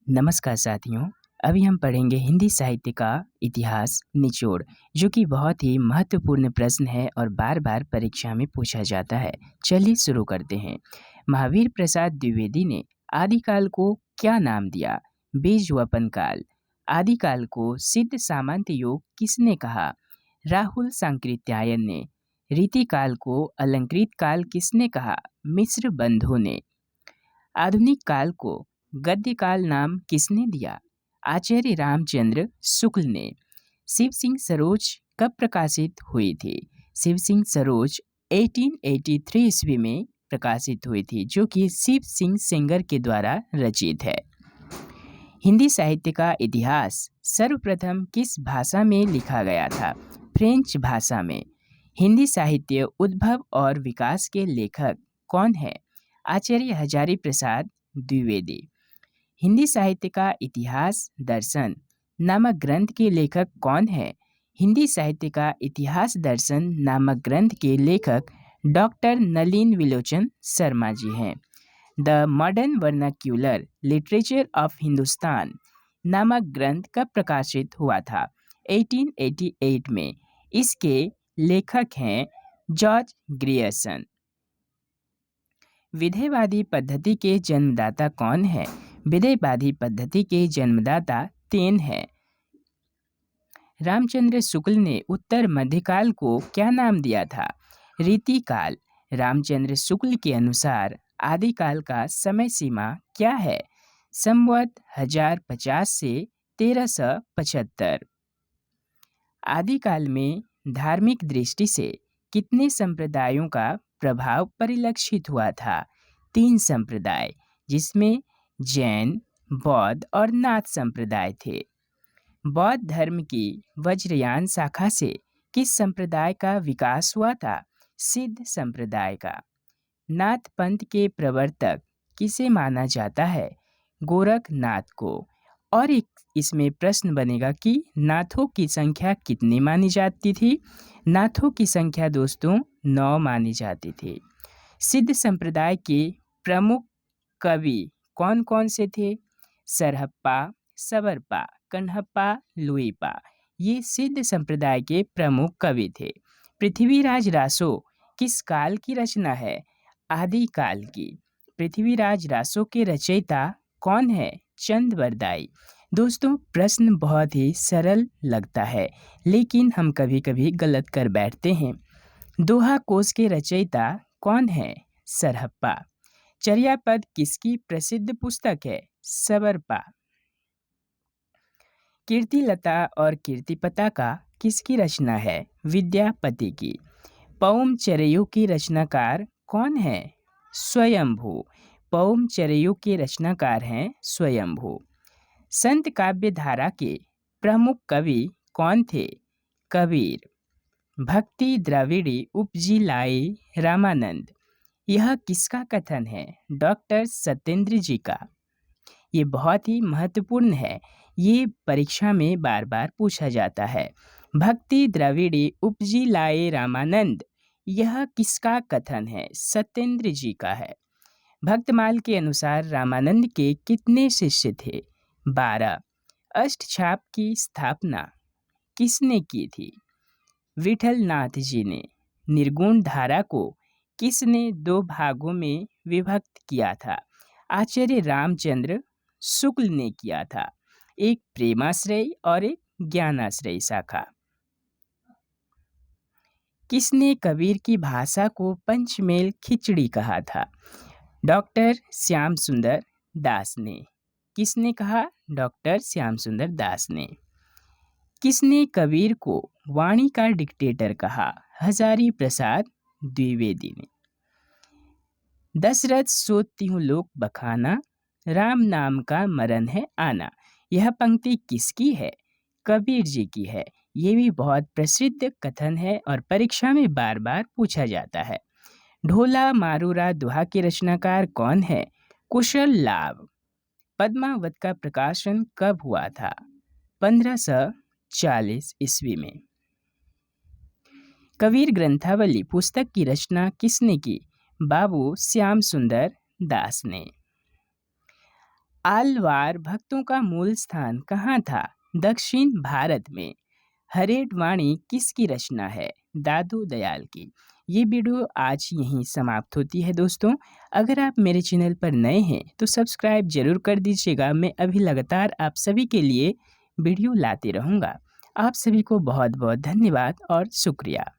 नमस्कार साथियों। अभी हम पढ़ेंगे हिंदी साहित्य का इतिहास निचोड़, जो कि बहुत ही महत्वपूर्ण प्रश्न है और बार बार परीक्षा में पूछा जाता है। चलिए शुरू करते हैं। महावीर प्रसाद द्विवेदी ने आदिकाल को क्या नाम दिया? बीजवपन काल। आदिकाल को सिद्ध सामंत योग किसने कहा? राहुल सांकृत्यायन ने। रीतिकाल को अलंकृत काल किसने कहा? मिश्र बंधु ने। आधुनिक काल को गद्य काल नाम किसने दिया? आचार्य रामचंद्र शुक्ल ने। शिव सिंह सरोज कब प्रकाशित हुई थी? शिव सिंह सरोज 1883 ईस्वी में प्रकाशित हुई थी, जो कि शिव सिंह सेंगर के द्वारा रचित है। हिंदी साहित्य का इतिहास सर्वप्रथम किस भाषा में लिखा गया था? फ्रेंच भाषा में। हिंदी साहित्य उद्भव और विकास के लेखक कौन है? आचार्य हजारी प्रसाद द्विवेदी। हिंदी साहित्य का इतिहास दर्शन नामक ग्रंथ के लेखक कौन है? हिंदी साहित्य का इतिहास दर्शन नामक ग्रंथ के लेखक डॉक्टर नलिन विलोचन शर्मा जी हैं। The modern vernacular literature of Hindustan नामक ग्रंथ कब प्रकाशित हुआ था? 1888 में। इसके लेखक हैं जॉर्ज ग्रियर्सन। विधेयवादी पद्धति के जन्मदाता कौन है? विधेयवादी पद्धति के जन्मदाता तेन है। रामचंद्र शुक्ल ने उत्तर मध्यकाल को क्या नाम दिया था? रीतिकाल। रामचंद्र शुक्ल के अनुसार आदिकाल का समय सीमा क्या है? संवत 1050 से 1375। आदिकाल में धार्मिक दृष्टि से कितने संप्रदायों का प्रभाव परिलक्षित हुआ था? 3 संप्रदाय, जिसमें जैन, बौद्ध और नाथ संप्रदाय थे। बौद्ध धर्म की वज्रयान शाखा से किस संप्रदाय का विकास हुआ था? सिद्ध संप्रदाय का। नाथ पंथ के प्रवर्तक किसे माना जाता है? गोरखनाथ को। और एक इसमें प्रश्न बनेगा कि नाथों की संख्या कितनी मानी जाती थी? नाथों की संख्या दोस्तों 9 मानी जाती थी। सिद्ध संप्रदाय के प्रमुख कवि कौन कौन से थे? सरहप्पा, सबरपा, कन्हप्पा, लुईपा। ये सिद्ध संप्रदाय के प्रमुख कवि थे। पृथ्वीराज रासो किस काल की रचना है? आदिकाल की। पृथ्वीराज रासो के रचयिता कौन है? चंद बरदाई। दोस्तों, प्रश्न बहुत ही सरल लगता है, लेकिन हम कभी कभी गलत कर बैठते हैं। दोहा कोश के रचयिता कौन है? सरहप्पा। चर्यापद किसकी प्रसिद्ध पुस्तक है? सबरपा। कीर्तिलता और कीर्तिपता का किसकी रचना है? विद्यापति की। पौम चरयु की रचनाकार कौन है? स्वयंभू। पौम चरयु के रचनाकार हैं स्वयंभू। संत काव्य धारा के प्रमुख कवि कौन थे? कबीर। भक्ति द्रविड़ी उपजी लाए रामानंद। यह किसका कथन है? डॉक्टर सत्येंद्र जी का। ये बहुत ही महत्वपूर्ण है। ये परीक्षा में बार बार पूछा जाता है। भक्ति द्रविड़ी उपजी लाए रामानंद, यह किसका कथन है? सत्येंद्र जी का है। भक्तमाल के अनुसार रामानंद के कितने शिष्य थे? 12। अष्टछाप की स्थापना किसने की थी? विठल नाथ जी ने। निर्गुण धारा को किसने 2 भागों में विभक्त किया था? आचार्य रामचंद्र शुक्ल ने किया था। एक प्रेमाश्रय और एक ज्ञानाश्रय शाखा। किसने कबीर की भाषा को पंचमेल खिचड़ी कहा था? डॉक्टर श्याम सुंदर दास ने। किसने कहा? डॉक्टर श्याम सुंदर दास ने। किसने कबीर को वाणी का डिक्टेटर कहा? हजारी प्रसाद द्विवेदी ने। दशरथ सोती हूँ लोक बखाना, राम नाम का मरण है आना। यह पंक्ति किसकी है? कबीर जी की है। ये भी बहुत प्रसिद्ध कथन है और परीक्षा में बार बार पूछा जाता है। ढोला मारूरा दोहा के रचनाकार कौन है? कुशल लाभ। पद्मावत का प्रकाशन कब हुआ था? 1540 ईस्वी में। कबीर ग्रंथावली पुस्तक की रचना किसने की? बाबू श्याम सुंदर दास ने। आलवार भक्तों का मूल स्थान कहाँ था? दक्षिण भारत में। हरेठ वाणी किसकी रचना है? दादू दयाल की। ये वीडियो आज यहीं समाप्त होती है दोस्तों। अगर आप मेरे चैनल पर नए हैं तो सब्सक्राइब जरूर कर दीजिएगा। मैं अभी लगातार आप सभी के लिए वीडियो लाते रहूँगा। आप सभी को बहुत बहुत धन्यवाद और शुक्रिया।